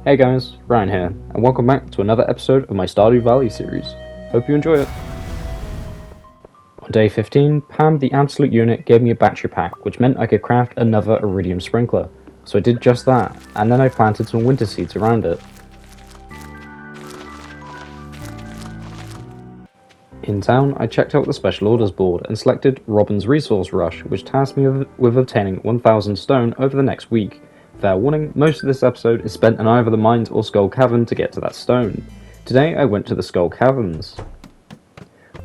Hey guys, Ryan here, and welcome back to another episode of my Stardew Valley series. Hope you enjoy it. On day 15, Pam the Absolute Unit gave me a battery pack, which meant I could craft another Iridium Sprinkler. So I did just that, and then I planted some winter seeds around it. In town, I checked out the Special Orders board and selected Robin's Resource Rush, which tasked me with obtaining 1,000 stone over the next week. Fair warning, most of this episode is spent in either the mines or Skull Cavern to get to that stone. Today I went to the Skull Caverns.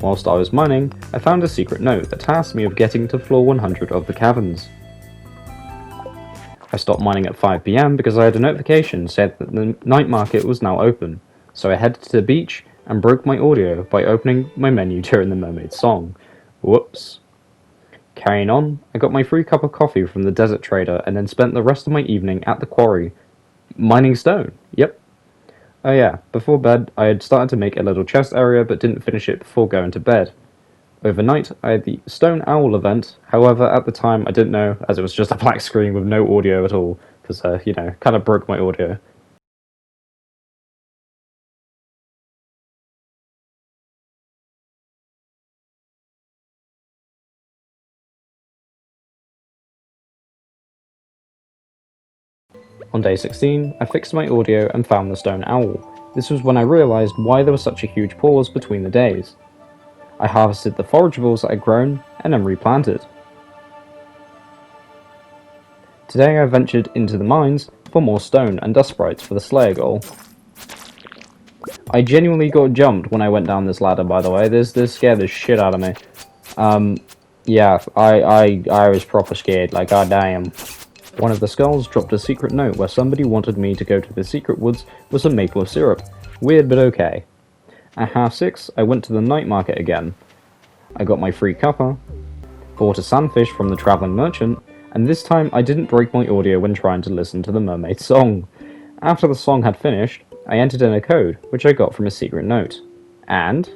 Whilst I was mining, I found a secret note that tasked me of getting to floor 100 of the caverns. I stopped mining at 5 PM because I had a notification said that the night market was now open, so I headed to the beach and broke my audio by opening my menu during the mermaid song. Whoops. Carrying on, I got my free cup of coffee from the desert trader and then spent the rest of my evening at the quarry. Mining stone, yep. Oh yeah, before bed, I had started to make a little chest area but didn't finish it before going to bed. Overnight, I had the Stone Owl event, however at the time I didn't know, as it was just a black screen with no audio at all, because, kind of broke my audio. On day 16, I fixed my audio and found the Stone Owl. This was when I realised why there was such a huge pause between the days. I harvested the forageables that I'd grown and then replanted. Today I ventured into the mines for more stone and dust sprites for the Slayer goal. I genuinely got jumped when I went down this ladder, by the way. This scared the shit out of me. Yeah, I was proper scared, like goddamn. One of the skulls dropped a secret note where somebody wanted me to go to the secret woods with some maple syrup. Weird, but okay. At 6:30, I went to the night market again. I got my free cuppa, bought a sunfish from the travelling merchant, and this time I didn't break my audio when trying to listen to the mermaid song. After the song had finished, I entered in a code, which I got from a secret note. And...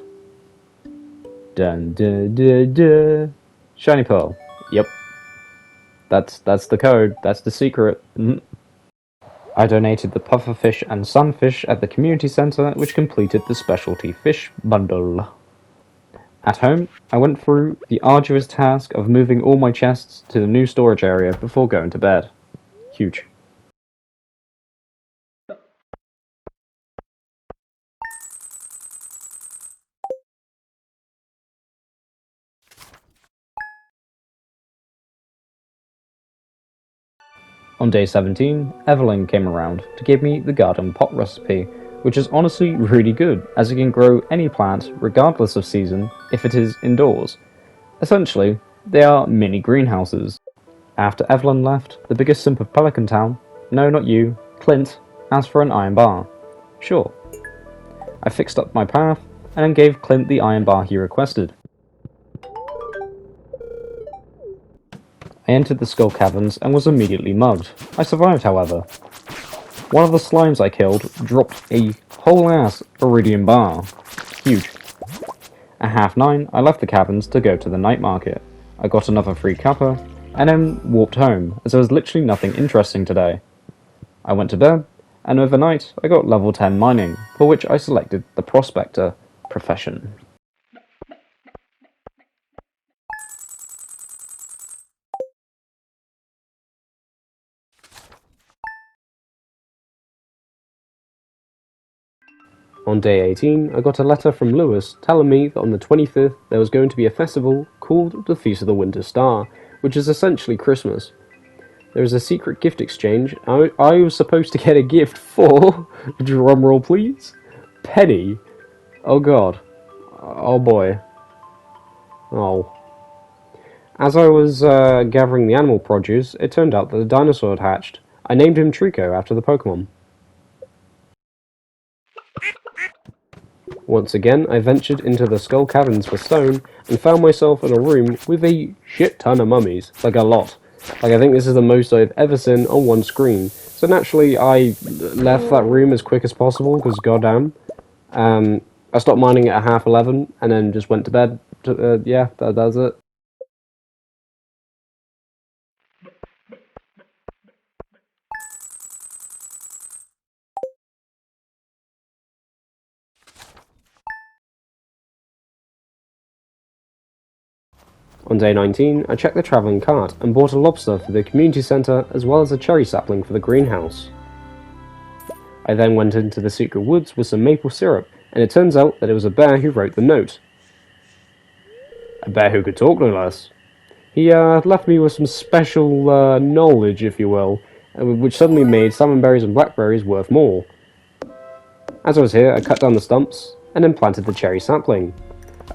dun dun dun dun. Shiny pearl. Yep. That's the code. That's the secret. I donated the pufferfish and sunfish at the community centre, which completed the specialty fish bundle. At home, I went through the arduous task of moving all my chests to the new storage area before going to bed. Huge. On day 17, Evelyn came around to give me the garden pot recipe, which is honestly really good, as it can grow any plant, regardless of season, if it is indoors. Essentially, they are mini greenhouses. After Evelyn left, the biggest simp of Pelican Town, no not you, Clint, asked for an iron bar. Sure. I fixed up my path, and then gave Clint the iron bar he requested. I entered the Skull Caverns and was immediately mugged. I survived, however. One of the slimes I killed dropped a whole-ass iridium bar. Huge. At 9:30, I left the caverns to go to the night market. I got another free cuppa, and then walked home, as there was literally nothing interesting today. I went to bed, and overnight I got level 10 mining, for which I selected the Prospector profession. On day 18, I got a letter from Lewis telling me that on the 25th there was going to be a festival called the Feast of the Winter Star, which is essentially Christmas. There is a secret gift exchange. I was supposed to get a gift for, drumroll please, Penny. Oh god. Oh boy. Oh. As I was gathering the animal produce, it turned out that a dinosaur had hatched. I named him Trico after the Pokemon. Once again, I ventured into the Skull Caverns for stone, and found myself in a room with a shit ton of mummies. Like, a lot. Like, I think this is the most I've ever seen on one screen. So naturally, I left that room as quick as possible, because goddamn. I stopped mining at 11:30, and then just went to bed. Yeah, that's it. On day 19, I checked the travelling cart and bought a lobster for the community centre as well as a cherry sapling for the greenhouse. I then went into the secret woods with some maple syrup, and it turns out that it was a bear who wrote the note. A bear who could talk, no less. He left me with some special knowledge, if you will, which suddenly made salmonberries and blackberries worth more. As I was here, I cut down the stumps and then planted the cherry sapling.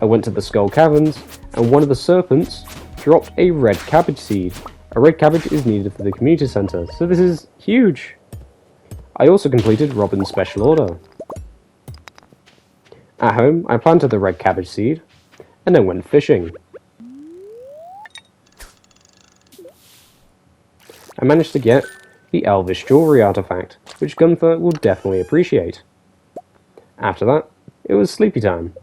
I went to the Skull Caverns, and one of the serpents dropped a red cabbage seed. A red cabbage is needed for the community centre, so this is huge. I also completed Robin's special order. At home, I planted the red cabbage seed, and then went fishing. I managed to get the Elvish jewellery artifact, which Gunther will definitely appreciate. After that, it was sleepy time.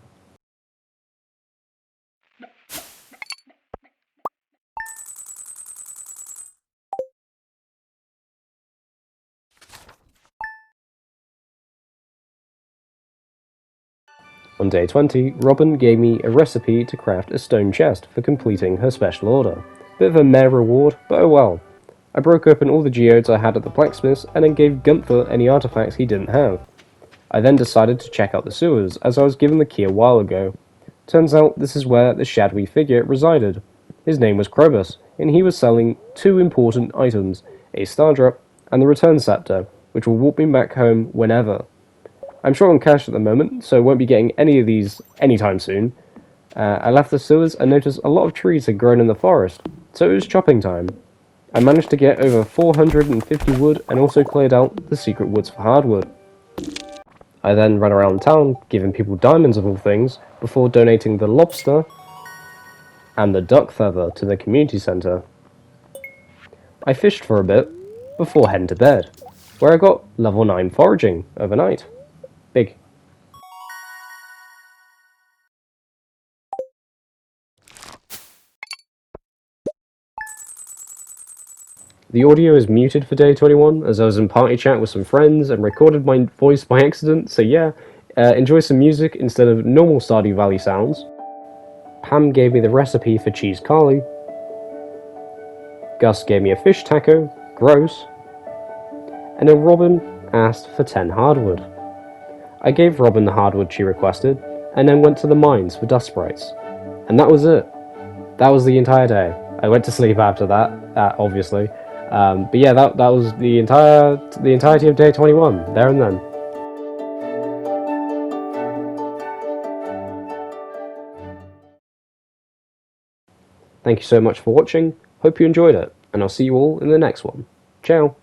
On day 20, Robin gave me a recipe to craft a stone chest for completing her special order. Bit of a meh reward, but oh well. I broke open all the geodes I had at the blacksmith's and then gave Gunther any artifacts he didn't have. I then decided to check out the sewers, as I was given the key a while ago. Turns out this is where the shadowy figure resided. His name was Krobus, and he was selling two important items, a star drop and the return scepter, which will walk me back home whenever. I'm short on cash at the moment, so won't be getting any of these anytime soon. I left the sewers and noticed a lot of trees had grown in the forest, so it was chopping time. I managed to get over 450 wood and also cleared out the secret woods for hardwood. I then ran around town, giving people diamonds of all things, before donating the lobster and the duck feather to the community centre. I fished for a bit, before heading to bed, where I got level 9 foraging overnight. Big. The audio is muted for day 21, as I was in party chat with some friends and recorded my voice by accident, so yeah, enjoy some music instead of normal Stardew Valley sounds. Pam gave me the recipe for cheese carly. Gus gave me a fish taco, gross. And then Robin asked for 10 hardwood. I gave Robin the hardwood she requested, and then went to the mines for dust sprites. And that was it. That was the entire day. I went to sleep after that, obviously. But yeah, that was the entirety of day 21, there and then. Thank you so much for watching, hope you enjoyed it, and I'll see you all in the next one. Ciao!